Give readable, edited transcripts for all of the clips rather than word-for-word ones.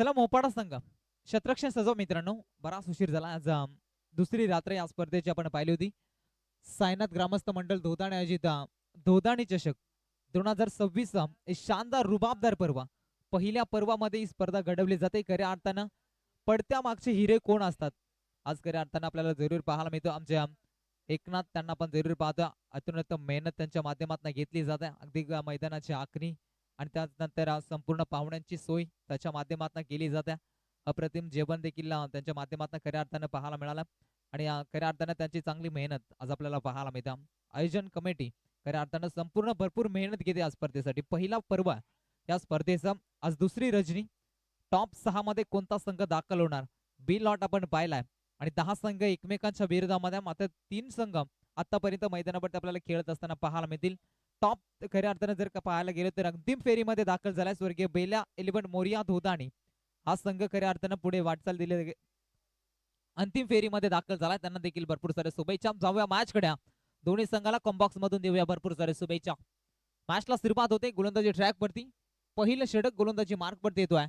चला मोपाडा संघ शतरक्षण सजव मित्रांनो. बराच उशीर झाला. आज दुसरी रात्र या स्पर्धेची आपण पाहिली होती. सायनाथ ग्रामस्थ मंडळ धोदाणे आयोजित धोदाणी चषक 2026 शानदार रुबाबदार पर्व. पहिल्या पर्वामध्ये ही स्पर्धा घडवली जाते. खऱ्या अर्थानं पडत्या मागचे हिरे कोण असतात आज खऱ्या अर्थानं आपल्याला जरूर पाहायला मिळतो. आमच्या एकनाथ त्यांना पण जरूर पाहतो. अत्युन्नत मेहनत त्यांच्या माध्यमातून घेतली जाते. अगदी मैदानाची आखणी आणि त्यानंतर संपूर्ण पाहुण्यांची सोय त्याच्या माध्यमातून केली जाते. अप्रतिम जेवण देखील त्यांच्या माध्यमातून खऱ्या अर्थानं पाहायला मिळालं आणि खऱ्या अर्थानं त्यांची चांगली मेहनत आज आपल्याला पाहायला मिळते. आयोजन कमिटी खऱ्या अर्थानं संपूर्ण भरपूर मेहनत घेते या स्पर्धेसाठी. पहिला पर्व या स्पर्धेचा आज दुसरी रजनी. टॉप 6 मध्ये कोणता संघ दाखल होणार बी लॉट आपण पाहिलाय आणि 10 संघ एकमेकांच्या विरोधामध्ये. मात्र 3 संघ आतापर्यंत मैदानावरती आपल्याला खेळत असताना पाहायला मिळतील. टॉप खऱ्या अर्थानं जर का पाहायला गेलो तर अंतिम फेरीमध्ये दाखल झालाय स्वर्गीय बेला 11 मोरिया धोदाणी. हा संघ खऱ्या अर्थानं पुढे वाटचाल दिली अंतिम फेरीमध्ये दाखल झालाय. त्यांना देखील भरपूर सारे शुभेच्छा. जाऊया मॅच कडे. दोन्ही संघाला कॉम्बॉक्स मधून देऊया भरपूर सारे शुभेच्छा. मॅचला सुरुवात होते गोलंदाजी ट्रॅक वरती. पहिलं षटक गोलंदाजी मार्क वरती येतोय.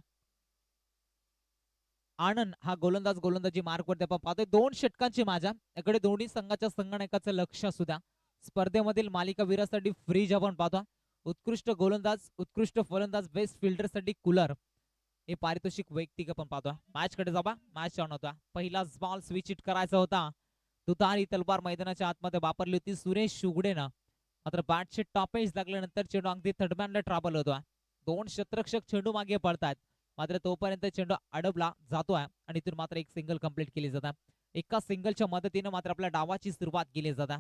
आनंद हा गोलंदाजी मार्क वरती आपण पाहतोय. 2 षटकांची माझ्या याकडे दोन्ही संघाच्या संगणकाचं लक्ष सुद्धा. स्पर्धेमधील मालिकावीरासाठी फ्रीज आपण पाहतो. उत्कृष्ट गोलंदाज, उत्कृष्ट फलंदाज, बेस्ट फिल्डर साठी कूलर हे पारितोषिक वैयक्तिक आपण पाहतो. मॅच कडे जावा. मॅच ऑन होता. पहिलाच बॉल स्विच हिट करायचा होता. तुतारी तलवार मैदानाच्या आतमध्ये वापरली होती सुरेश शुगडेनं. मात्र बॅटचे टॉपेज लागल्यानंतर चेंडू अगदी थर्डमॅनला ट्रॅव्हल होतो. 2 क्षेत्ररक्षक चेंडू मागे पडतात. मात्र तोपर्यंत चेंडू अडवला जातोय आणि इथून मात्र एक सिंगल कंप्लीट केली जातात. एका सिंगलच्या मदतीने मात्र आपल्या डावाची सुरुवात केली जातात.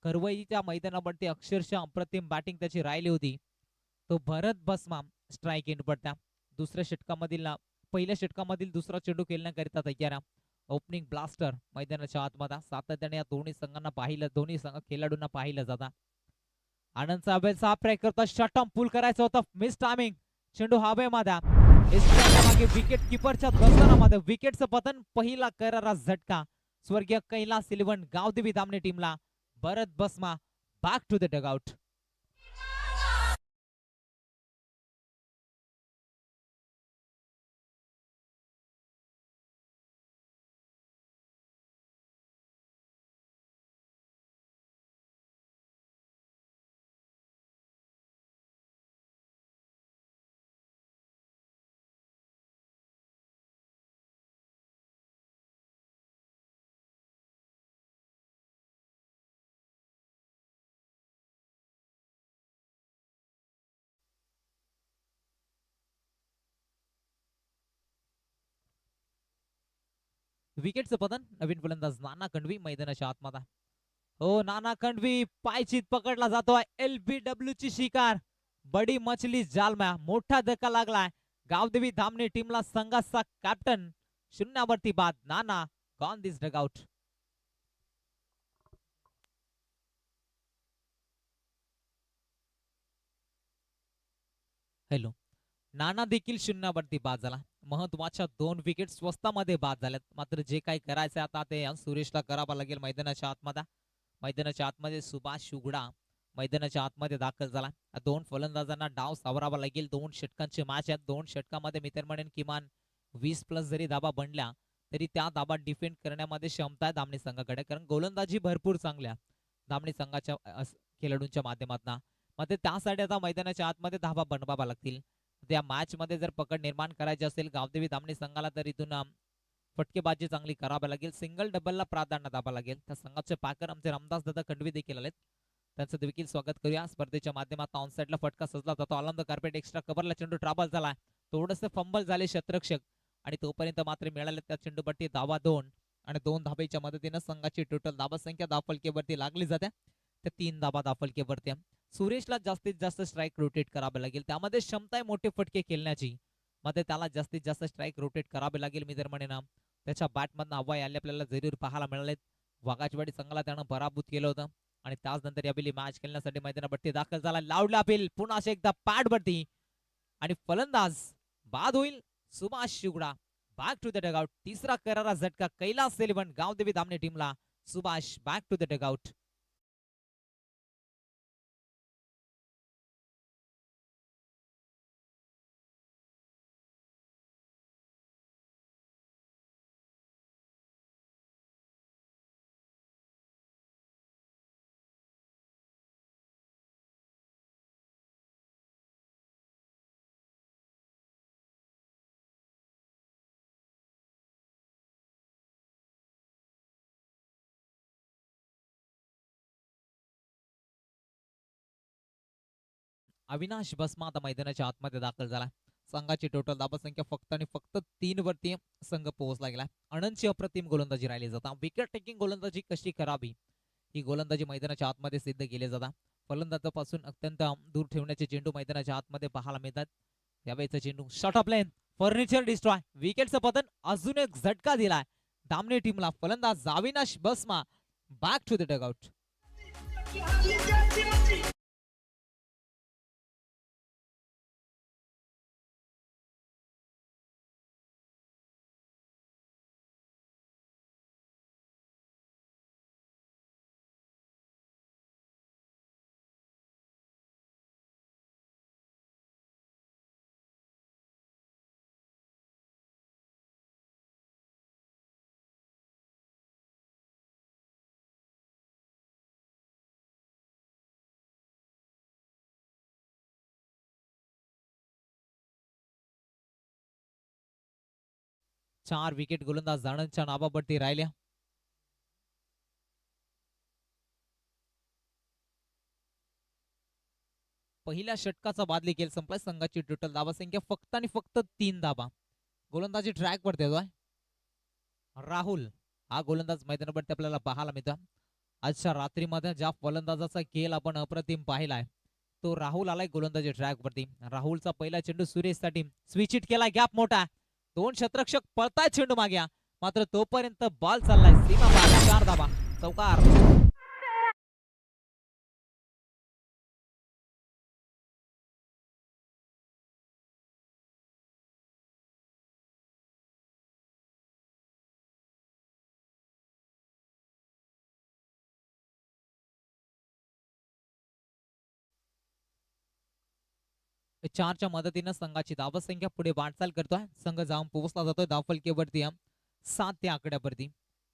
करवईच्या मैदानावरती अक्षरशः अप्रतिम बॅटिंग त्याची राहिली होती. तो भरत बसमा स्ट्राईक इन पडता. दुसऱ्या षटकामधील पहिल्या षटकामधील दुसरा चेंडू खेळण्याकरिता तयार. ओपनिंग ब्लास्टर मैदानाच्या आतमध्ये सातत्याने या दोन्ही संघांना पाहिलं, दोन्ही खेळाडूंना पाहिलं जातं. आनंद हवेचा प्रयत्न करता. शॉर्ट पूल करायचं होतं. Miss timing. चेंडू हवेमध्ये. मागे विकेट किपरच्या दर्शनामध्ये विकेटचं पतन. पहिला करारा झटका स्वर्गीय कैलास 11 गावदेवी धामणे टीमला. भरत बसमा बॅक टू द डगआउट. विकेटचं पतन. नवीन फलंदाज नाना खंडवी मैदानाच्या आतमध्ये. हो नाना खंडवी पायचीत पकडला जातोय. LBW ची शिकार. बडी मछली जाल में मोठा धक्का लागलाय गावदेवी धामणे टीमला. संघाचा कॅप्टन शून्यावरती बाद. नाना गॉन दिस डगआउट. हॅलो. नाना देखील शून्यावरती बाद झाला. महत्वाच्या 2 विकेट स्वस्तामध्ये बाद झाल्यात. मात्र जे काही करायचं आता ते सुरेशला करावं लागेल. मैदानाच्या आतमध्ये सुभाष शुगडा मैदानाच्या आतमध्ये दाखल झाला. 2 फलंदाजांना डाव सावरावा लागेल. 2 षटकांची मॅच आहे. 2 षटकामध्ये मी तर म्हणेन किमान 20+ जरी धाबा बनल्या तरी त्या धाबा डिफेंड करण्यामध्ये क्षमता आहे धामणी संघाकडे. कारण गोलंदाजी भरपूर चांगल्या धामणी संघाच्या खेळाडूंच्या माध्यमातून. मात्र त्यासाठी आता मैदानाच्या आतमध्ये धाबा बनवावा लागतील. त्या मॅच मध्ये जर पकड निर्माण करायची असेल गावदेवी धामणी संघाला तर इथून फटकेबाजी चांगली करावी लागेल. सिंगल डबलला प्राधान्य दाबा लागेल. त्या संघाचे पाकर आमचे रामदास दादा खंडवी देखील आलेत. त्यांचं देखील स्वागत करूया. स्पर्धेच्या माध्यमातून ऑनसाइडला फटका सजला जातो. ऑन द कार्पेट एक्स्ट्रा कव्हरला चेंडू ट्रॅव्हल झाला. थोडंसं फंबल झाले क्षेत्ररक्षक आणि तोपर्यंत मात्र मिळाले त्या चेंडूपट्टी धावा 2 आणि 2 धाब्याच्या मदतीने संघाची टोटल धाबा संख्या धावफलकेवरती लागली जाते. त्या 3 धाबा धावफलकेवरती. सुरेशला जास्तीत जास्त स्ट्राईक रोटेट करावे लागेल. त्यामध्ये क्षमता आहे मोठे फटके खेळण्याची. मध्ये त्याला जास्तीत जास्त स्ट्राईक रोटेट करावे लागेल. मी तर म्हणेन त्याच्या बॅटमधनं हवा आले आपल्याला जरूर पाहायला मिळालेत. वाघाचवाडी संघाला त्यानं पराभूत केलं होतं आणि त्यानंतर यावेळी मॅच खेळण्यासाठी मैदानावरती दाखल झाला. लावला अपील पुन्हा एकदा पॅडवरती आणि फलंदाज बाद होईल. Subhash Shugda back to the dugout. तिसरा करारा झटका कैलास 11 गावदेवी धामणे टीमला. Subhash back to the dugout. Avinash Basma आता मैदानाच्या आतमध्ये दाखल झाला. संघाची टोटल धावसंख्या फक्त आणि फक्त 3 वरती संघ पोहोचला गेला. अनंतची अप्रतिम गोलंदाजी राहिली जाता. विकेट टेकिंग गोलंदाजी कशी करावी ही गोलंदाजी मैदानाच्या आतमध्ये सिद्ध केली जातात. फलंदाजापासून अत्यंत दूर ठेवण्याचे चेंडू मैदानाच्या आतमध्ये पाहायला मिळतात. त्यावेळेचा चेंडू shot off line furniture destroy विकेटचं पतन. अजून एक झटका दिलाय दामने टीमला. फलंदाज अविनाश बसमा बॅक टू द डगआउट. चार विकेट गोलंदाज आनंदच्या नावावरती राहिल्या. पहिल्या षटकाचा बादली खेळ संपला. संघाची टोटल धावसंख्या फक्त आणि फक्त 3 धावा. गोलंदाजी ट्रॅक वर देतोय राहुल. हा गोलंदाज मैदानावरती आपल्याला पाहायला मिळतो. आजच्या रात्रीमध्ये ज्या फलंदाजाचा खेळ आपण अप्रतिम पाहिलाय तो राहुल आलाय गोलंदाजी ट्रॅक वरती. राहुलचा पहिला चेंडू सुरेश साठी स्विच हिट केला. गॅप मोठा. 2 क्षेत्ररक्षक पळताय चेंडू मागे. मात्र तोपर्यंत बॉल चाललाय सीमा पार. 4 धावा चौकार. चारच्या मदतीनं संघाची धावसंख्या पुढे वाटचाल करतोय. संघ जाऊन पोहोचला जातोय धावफलकेवरती 7 त्या आकड्यावरती.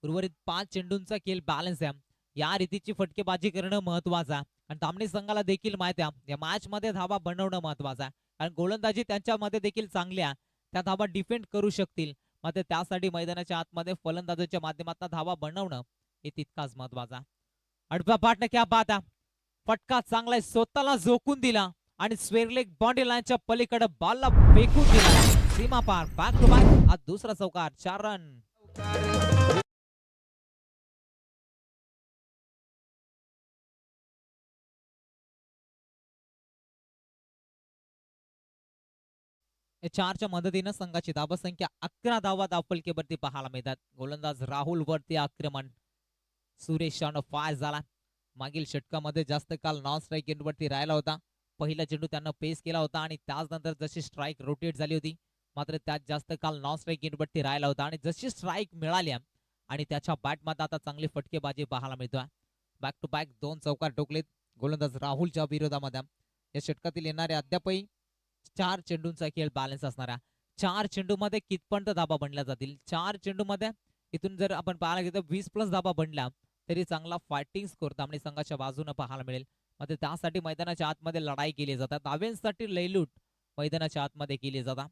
उर्वरित 5 चेंडूंचा खेळ बॅलन्स आहे. या रीतीची फटकेबाजी करणं महत्वाचं आहे आणि दामणी संघाला देखील माहिती आहे या मॅच मध्ये धावा बनवणं महत्वाचं आहे. कारण गोलंदाजी त्यांच्यामध्ये देखील चांगल्या त्या धावा डिफेंड करू शकतील. मात्र त्यासाठी मैदानाच्या आतमध्ये फलंदाजाच्या माध्यमातून धावा बनवणं हे तितकाच महत्वाचं आहे. अडपा पाटणं क्या बात आहे. फटका चांगला स्वतःला झोकून दिला आणि स्वेरलेग बाउंड्री लाईनच्या पलीकडे बॉलला फेकून दिला. सीमा पार. Back to back. आज दुसरा चौकार. 4 रन. चारच्या मदतीनं संघाची धावसंख्या 11 धावा धावफलकेवरती पाहायला मिळतात. गोलंदाज राहुल वरती आक्रमण. सुरेश फायर झाला. मागील षटकामध्ये जास्त काल नॉन स्ट्राईक एंडवरती राहिला होता. पहिला चेंडू त्यांना पेस केला होता आणि त्यानंतर जशी स्ट्राईक रोटेट झाली होती मात्र त्यात जास्त काल नॉन स्ट्राईक एंडवरती राहिला होता आणि जशी स्ट्राईक मिळाल्या आणि त्याच्या बॅटमध्ये आता चांगली फटकेबाजी पाहायला मिळतोय. बॅक टू बॅक 2 चौकार ठोकलेत गोलंदाज राहुलच्या विरोधामध्ये. या षटकातील येणारे अद्यापही 4 चेंडूंचा खेळ बॅलन्स असणारा. 4 चेंडूमध्ये कितपर्यंत धाबा बनल्या जातील. 4 चेंडूमध्ये इथून जर आपण पाहायला गेलो 20+ धाबा बनल्या तरी चांगला फायटिंग स्कोर दामणी संघाच्या बाजूने पाहायला मिळेल. मात्र त्यासाठी मैदानाच्या आतमध्ये लढाई केली जातात. धाव्यांसाठी लयलूट मैदानाच्या आतमध्ये केली जातात.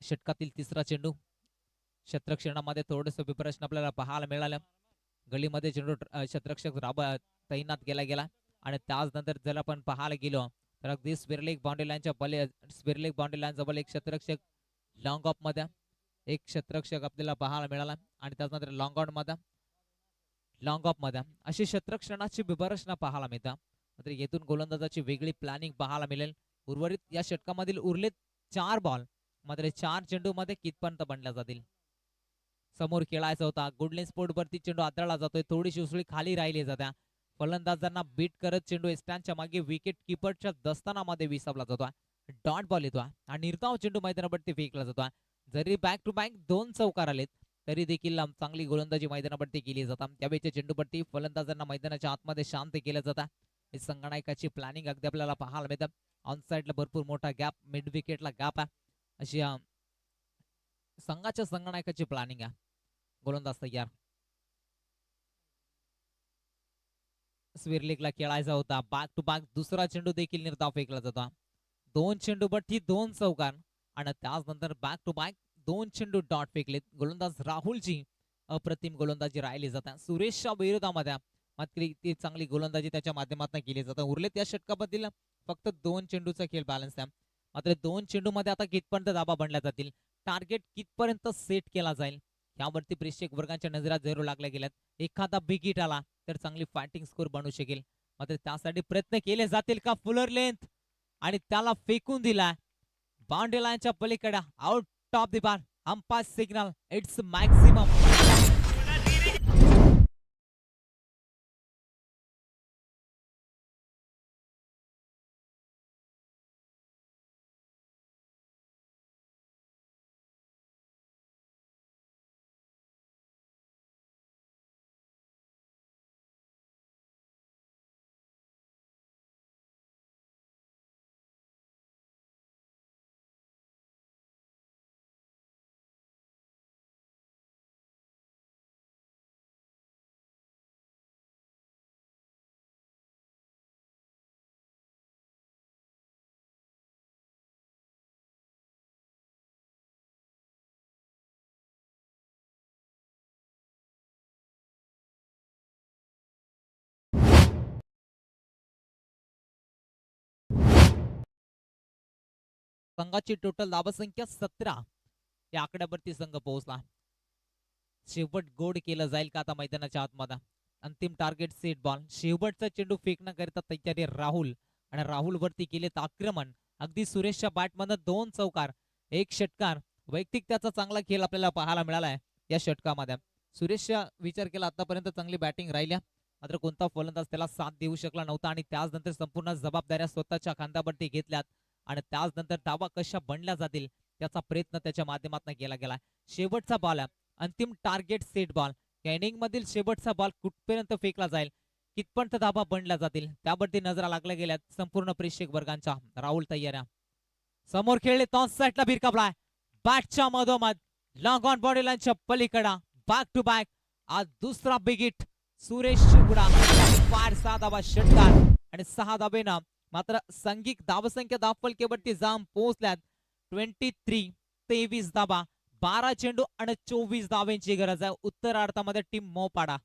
षटकातील तिसरा चेंडू क्षेत्ररक्षणामध्ये थोडंसं विप्रश्न आपल्याला पाहायला मिळालं. गलीमध्ये चेंडू क्षेत्ररक्षक तैनात केला गेला आणि त्यानंतर जर आपण पाहायला गेलो तर अगदी स्विरलेग बाउंड्री लाईनच्या स्विरलेग बाउंड्री लाईन जवळ एक क्षेत्ररक्षक लॉंग ऑफ मध्ये एक क्षेत्ररक्षक आपल्याला पाहायला मिळाला आणि त्यानंतर लॉंग ऑन मध्ये लॉंग ऑफ मध्ये अशी क्षेत्ररक्षणाची विभरचना पाहायला मिळतात. मात्र येथून गोलंदाजाची वेगळी प्लॅनिंग पाहायला मिळेल. उर्वरित या षटकामधील उरलेत 4 बॉल मात्र 4 चेंडू मध्ये कितपर्यंत बनल्या जातील. समोर खेळायचा होता. गुडलेन स्पोर्ट वरती चेंडू आदळला जातोय. थोडीशी उसळी खाली राहिली जात्या. फलंदाजांना बीट करत चेंडू स्टँडच्या मागे विकेट किपरच्या दस्तानामध्ये विसावला जातो. डॉट बॉल येतो आणि निर्धाव चेंडू मैदानावरती फेकला जातो. जरी बॅक टू बॅक 2 चौकार आलेत तरी देखील चांगली गोलंदाजी मैदानावरती केली जातात. त्यावेळेच्या चेंडूपट्टी फलंदाजांना मैदानाच्या आतमध्ये शांत केलं जातं. हे संगणकाची प्लॅनिंग अगदी आपल्याला पाहायला मिळतं. ऑन साइडला भरपूर मोठा गॅप, मिड विकेटला गॅप आहे अशी संघाच्या संगणकाची प्लॅनिंग आहे. गोलंदाज तयार. स्विरलेगला खेळायचा होता. बॅक टू बॅक दुसरा चेंडू देखील निर्धाव फेकला जातो. 2 चेंडू बट्टी 2 चौकार आणि त्यानंतर बॅक टू बॅक 2 चेंडू डॉट फेकलेत. गोलंदाज राहुलची अप्रतिम गोलंदाजी राहिली जाते. सुरेशच्या विरोधामध्ये मात्र ती चांगली गोलंदाजी त्याच्या माध्यमातून केली जाते. उरलेत या षटकामधील फक्त 2 चेंडूचा खेळ बॅलन्स आहे. मात्र 2 चेंडूमध्ये आता कितपर्यंत धाबा बनल्या जातील, टार्गेट कितपर्यंत सेट केला जाईल, यावरती प्रेक्षक वर्गांच्या नजरा जरूर लागल्या गेल्यात. एखादा बिग हिट आला तर चांगली फायटिंग स्कोर बनू शकेल. मात्र त्यासाठी प्रयत्न केले जातील का? फुलर लेंथ आणि त्याला फेकून दिला बाउंड्री लाईनच्या पलीकडे, out of the bar. Umpire signal, it's maximum. संघाची टोटल धावसंख्या 17 या आकड्यावरती संघ पोहोचला. शेवट गोड केलं जाईल का आता मैदानाच्या आतमध्ये? अंतिम टार्गेट सेट बॉल. शेवटचा चेंडू फेकण्याकरिता तयारी राहुल, आणि राहुल वरती केलेत आक्रमण. अगदी सुरेशच्या बॅटमधनं 2 चौकार, 1 षटकार. वैयक्तिक त्याचा चांगला खेळ आपल्याला पाहायला मिळालाय या षटकामध्ये. सुरेशच्या विचार केला आतापर्यंत चांगली बॅटिंग राहिल्या, मात्र कोणता फलंदाज त्याला साथ देऊ शकला नव्हता आणि त्याचनंतर संपूर्ण जबाबदाऱ्या स्वतःच्या खांद्यावरती घेतल्यात आणि त्याचनंतर धावा कशा बनल्या जातील त्याचा प्रयत्न त्याच्या माध्यमातून केला गेला. शेवटचा बॉल, अंतिम टार्गेट सेट बॉल. या इनिंग मधील शेवटचा बॉल कुठपर्यंत फेकला जाईल, कितपर्यंत धाबा बनल्या जातील त्यावरती नजरा लागल्या गेल्यात संपूर्ण प्रेक्षक वर्गांच्या. राहुल तयार, समोर खेळले टॉस साईडला भिरकावलाय बॅटच्या मधोमध, लॉंग ऑन बॉडी लाईनच्या पलीकडा. बॅक टू बॅक आज दुसरा बिग हिट सुरेश शिवडा. 6 धावा षटकार आणि 6 धावेनं मात्र सांघिक धावसंख्या धावफलकेवरती जाम पोहोचल्यात 23 धाबा. 12 चेंडू आणि 24 धावांची गरज आहे उत्तरार्धामध्ये टीम मोपाडा.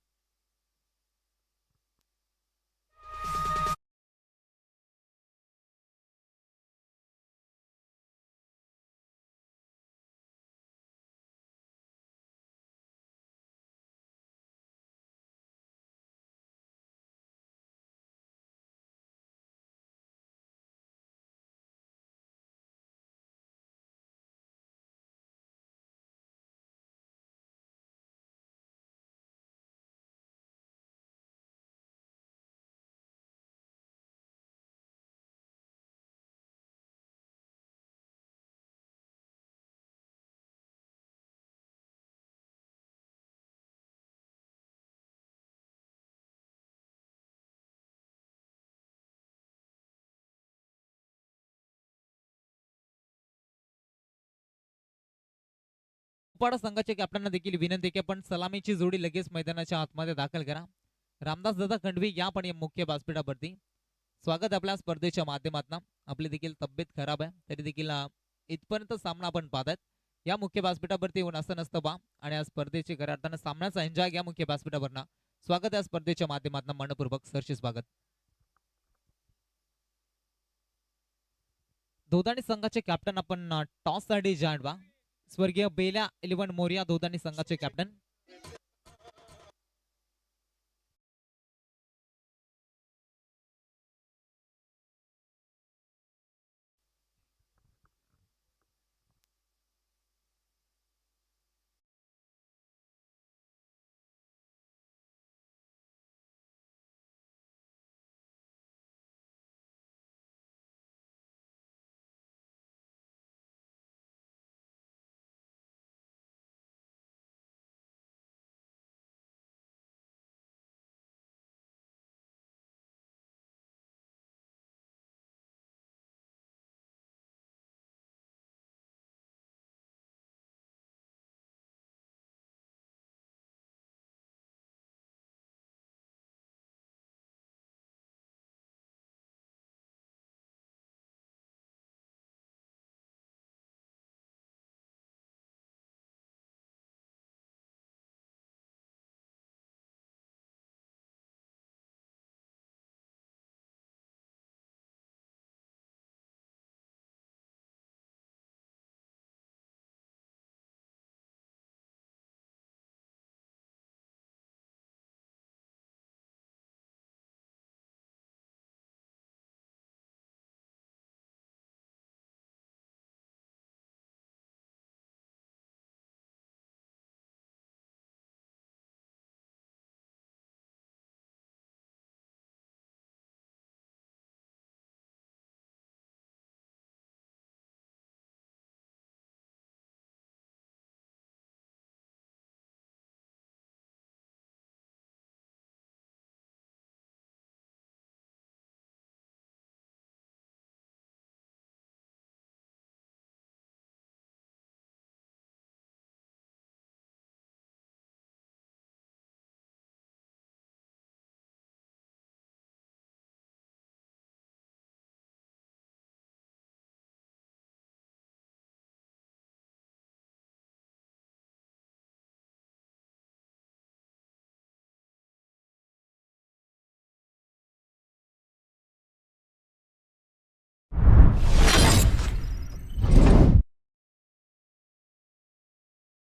मोपाडा संघाच्या कॅप्टनना देखील विनंती की आपण सलामीची जोडी लगेच मैदानाच्या आतमध्ये दाखल करा. रामदास दादा खंडवी या पण मुख्य व्यासपीठावरती. स्वागत आपल्या स्पर्धेच्या माध्यमातून. आपली देखील तब्येत खराब आहे तरी देखील इथपर्यंत सामना आपण पाहतात. या मुख्य व्यासपीठावरती येऊन असं नसतं बा, आणि या स्पर्धेची खऱ्या अर्थानं सामन्याचा एन्जॉय या मुख्य व्यासपीठावरनं. स्वागत या स्पर्धेच्या माध्यमातून मनपूर्वक सरशी स्वागत. दोदाणी संघाचे कॅप्टन आपण टॉस साठी जॉईन व्हा. स्वर्गीय बेल्या 11 मोरिया दोदाणी संघाचे कॅप्टन.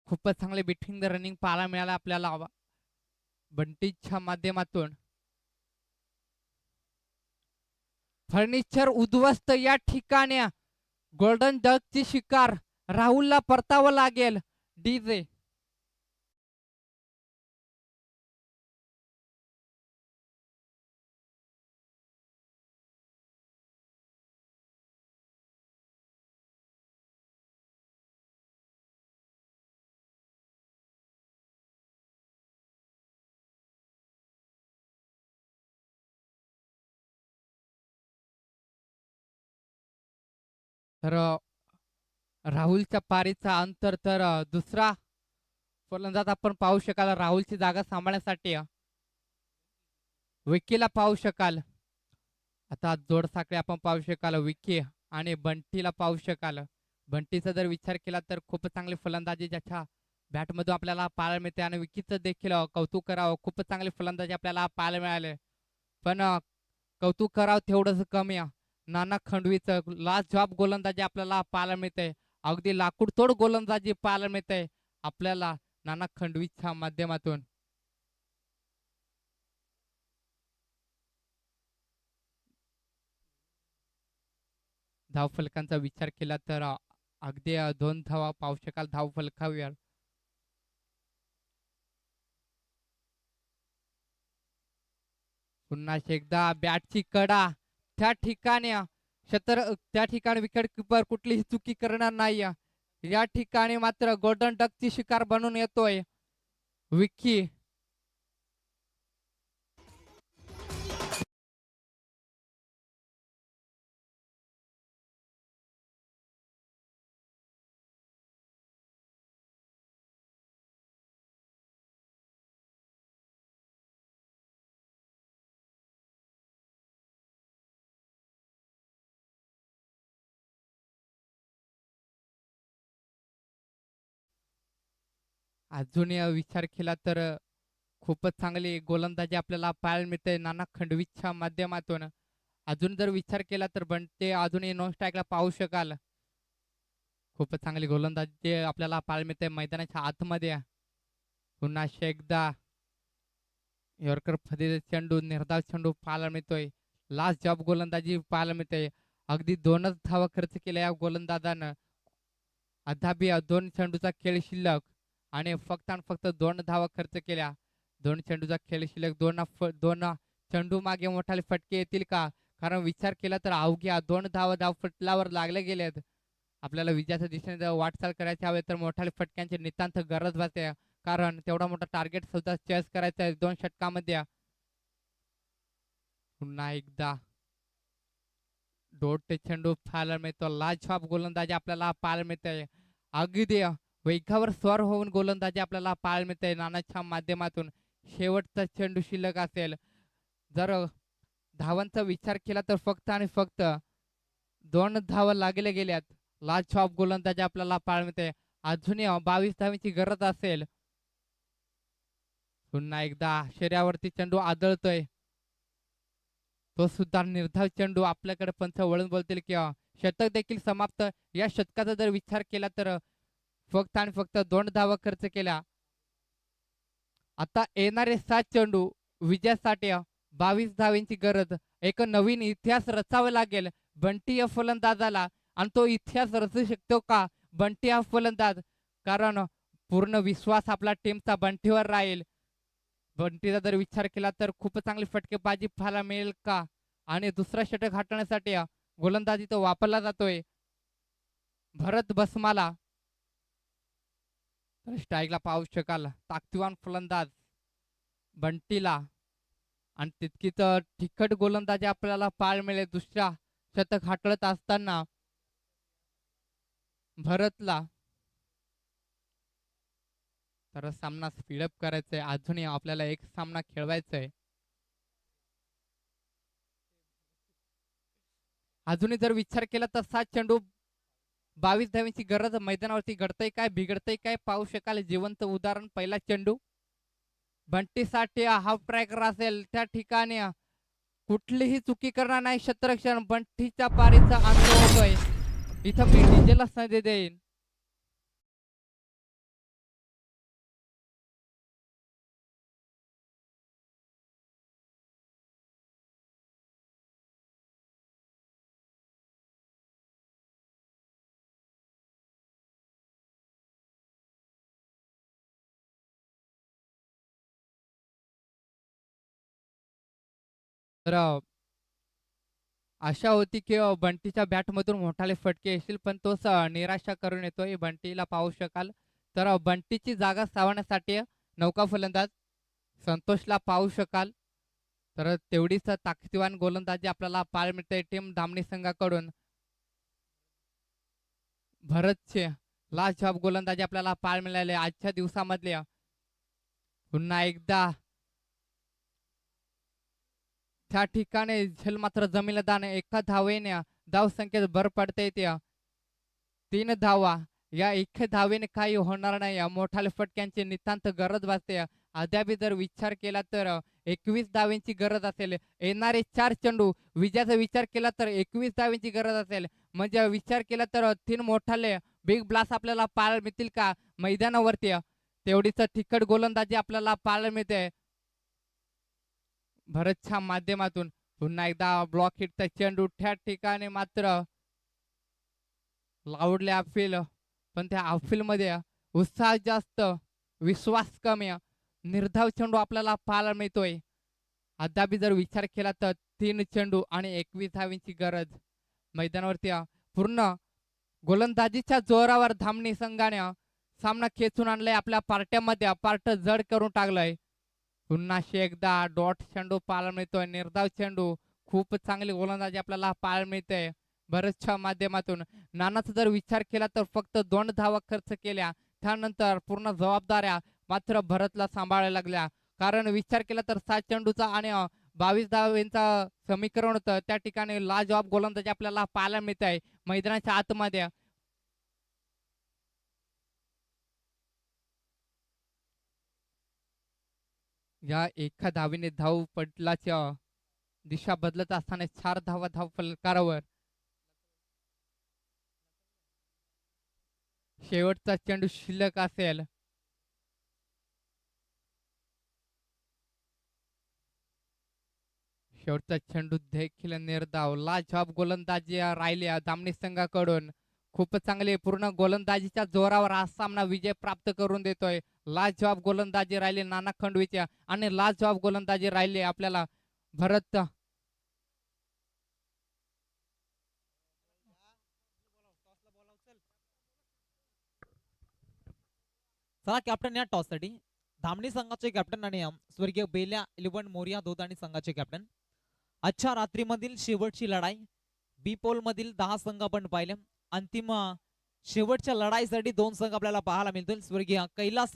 खूपच चांगले बिटवीन द रनिंग पाहायला मिळाला आपल्याला बंटीच्या माध्यमातून. फर्निचर उद्ध्वस्त या ठिकाणी गोल्डन डकची शिकार राहुलला परतावं लागेल. डीजे तर राहुलच्या पारीचा अंतर तर दुसरा फलंदाज आपण पाहू शकाल राहुलची जागा सांभाळण्यासाठी विकीला पाहू शकाल. आता जोडसाखळी आपण पाहू शकाल विकी आणि बंटीला पाहू शकाल. बंटीचा जर विचार केला तर खूप चांगली फलंदाजी ज्याच्या बॅटमधून आपल्याला पाहायला मिळते आणि विकीचं देखील कौतुक करावं. खूपच चांगली फलंदाजी आपल्याला पाहायला मिळाले. पण कौतुक करावं तेवढंच कमी नाना खंडवीचं लास्ट जॉब गोलंदाजी आपल्याला पाहायला मिळते. अगदी लाकूड तोड गोलंदाजी पाहायला मिळते आपल्याला नाना खंडवीच्या माध्यमातून. धावफलकांचा विचार केला तर अगदी 2 धावा पाहू शकाल धावफलकावर. पुन्हा एकदा बॅटची कडा त्या ठिकाणी त्या ठिकाणी विकेट किपर कुठलीही चुकी करणार नाही. या ठिकाणी मात्र गोल्डन डकची शिकार बनून येतोय विकी. अजून विचार केला तर खूपच चांगली गोलंदाजी आपल्याला पाहायला मिळते नाना खंडवीच्या माध्यमातून. अजून जर विचार केला तर बनते अजूनही नॉन स्ट्राईकला पाहू शकाल. खूपच चांगली गोलंदाजी आपल्याला पाहायला मिळते मैदानाच्या आतमध्ये. पुन्हा एकदा यॉर्कर फदीचा चेंडू निर्धाव चेंडू पाहायला मिळतोय. लास्ट जॉब गोलंदाजी पाहायला मिळते. अगदी 2च धावा खर्च केल्या या गोलंदाजानं. अद्यापही 2 चेंडूचा खेळ शिल्लक आणि फक्त 2 धावा खर्च केल्या. 2 चेंडूचा खेळ शिल्लक. 2 चेंडू मागे मोठाले फटके येतील का? कारण विचार केला तर अवघ्या 2 धावा धावफलकावर लागले गेलेत. आपल्याला विजयाच्या दिशेने जर वाटचाल करायची हवे तर मोठाले फटक्यांची नितांत गरज भासते. कारण तेवढा मोठा टार्गेट सुद्धा चेस करायचा आहे 2 षटकामध्ये. पुन्हा एकदा डोट चेंडू पाहायला मिळतो. लाजवाब गोलंदाजी आपल्याला पाहायला मिळते. अगदी वेगावर स्वर होऊन गोलंदाजी आपल्याला पाहायला मिळते नानाच्या माध्यमातून. शेवटचा चेंडू शिल्लक असेल. जर धावांचा विचार केला तर फक्त आणि फक्त 2 धावा लागले गेल्यात. लाजवाब गोलंदाजी आपल्याला पाहायला मिळते. अजूनही 22 धावांची गरज असेल. पुन्हा एकदा शर्यावरती चेंडू आदळतोय. तो सुद्धा निर्धाव चेंडू. आपल्याकडे पंच वळून बोलतील की शतक देखील समाप्त. या शतकाचा जर विचार केला तर फक्त आणि फक्त 2 धावा खर्च केल्या. आता येणारे 7 चेंडू विजयासाठी 22 धावांची गरज. एक नवीन इतिहास रचावा लागेल बंटी या फलंदाजाला. आणि तो इतिहास रचू शकतो का बंटी हा फलंदाज? कारण पूर्ण विश्वास आपला टीमचा बंटीवर राहील. बंटीचा जर विचार केला तर खूप चांगली फटकेबाजी पाहायला मिळेल का? आणि दुसरा षटक हाताळण्यासाठी गोलंदाजी तो वापरला जातोय भरत बसमाला. तर स्ट्राईकला पाहू शकाल ताकदीवान फलंदाज बंटीला. आणि तितकीच तिखट गोलंदाजी आपल्याला पाहायला मिळेल दुसऱ्या शतक हाताळत असताना भरतला. तर सामना स्पीडअप करायचा आहे. अजूनही आपल्याला एक सामना खेळवायचा आहे. अजूनही जर विचार केला तर 7 चेंडू 22 धावांची गरज मैदानावरती. घडतंय काय बिघडतंय काय पाहू शकाल. जिवंत उदाहरण पहिला चेंडू बंटीसाठी हाफ ट्रॅकर असेल त्या ठिकाणी कुठलीही चुकी करणार नाही क्षेत्ररक्षण. बंटीच्या पारीचा अंत होतोय. इथं मी डीजेला संधी देईन. तर आशा होती की बंटीच्या बॅटमधून मोठाले फटके येतील, पण तोच निराशा करून येतोय. बंटीला पाहू शकाल. तर बंटीची जागा सावरण्यासाठी नौका फलंदाज संतोषला पाहू शकाल. तर तेवढीच ताकदीवान गोलंदाजी आपल्याला पाहायला मिळते टीम धामणी संघाकडून. भरतचे लाजवाब गोलंदाजी आपल्याला पाहायला मिळाली आजच्या दिवसामधल्या. पुन्हा एकदा त्या ठिकाणी झेल मात्र जमीला दान एका धावेने धावसंख्येत भर पडते येते. 3 धावा या एक धावेने काही होणार नाही. मोठाले फटक्यांची नितांत गरज भासते. अद्याप जर विचार केला तर 21 धावेंची गरज असेल. येणारे 4 चेंडू विजयाचा विचार केला तर 21 धावेंची गरज असेल. म्हणजे विचार केला तर 3 मोठाले बिग ब्लास्ट आपल्याला पाहायला मिळतील का मैदानावरती. तेवढीच तिखट गोलंदाजी आपल्याला पाहायला मिळते भरतच्या माध्यमातून. पुन्हा एकदा ब्लॉक हिटचा चेंडू त्या ठिकाणी मात्र लावडले अपील, पण त्या अपील मध्ये उत्साह जास्त, विश्वास कमी. निर्धाव चेंडू आपल्याला पाहायला मिळतोय. अद्याप जर विचार केला तर 3 चेंडू आणि 21 धावेंची गरज मैदानावरती. पूर्ण गोलंदाजीच्या जोरावर धामणी संघाने सामना खेचून आणलाय. आपल्या पार्ट्यामध्ये पार्ट जड करून टाकलंय. पुन्हा एकदा डॉट चेंडू पाहायला मिळतोय. निर्धाव चेंडू, खूप चांगली गोलंदाजी आपल्याला पाहायला मिळते भरतच्या माध्यमातून. नानाचा जर विचार केला तर फक्त 2 धावा खर्च केल्या, त्यानंतर पूर्ण जबाबदाऱ्या मात्र भरतला सांभाळायला लागल्या. कारण विचार केला तर 7 चेंडूचा आणि 22 धावेंचा समीकरण होतं. त्या ठिकाणी लाजवाब गोलंदाजी आपल्याला पाहायला मिळत आहे मैदानाच्या आतमध्ये. या एका धावेने धाव पडलाच्या दिशा बदलत असताना 4 धावा धाव फलकारावर. शेवटचा चेंडू शिल्लक असेल. शेवटचा चेंडू देखील निर्धाव. लाजवाब गोलंदाजी राहिली धामणी संघाकडून. खूप चांगले पूर्ण गोलंदाजीच्या जोरावर हा सामना विजय प्राप्त करून देतोय. लाजवाब गोलंदाजी राहिली नाना खंडवीच्या आणि लाजवाब गोलंदाजी राहिली आपल्याला भरत. चला कॅप्टन या टॉस साठी धामणी संघाचे कॅप्टन आणि स्वर्गीय बेल्या 11 मोरिया धोताणी संघाचे कॅप्टन. आजच्या रात्रीमधील शेवटची लढाई बी पोल मधील 10 संघ आपण पाहिले. अंतिम शेवटच्या लढाईसाठी 2 संघ आपल्याला पाहायला मिळतील. स्वर्गीय कैलास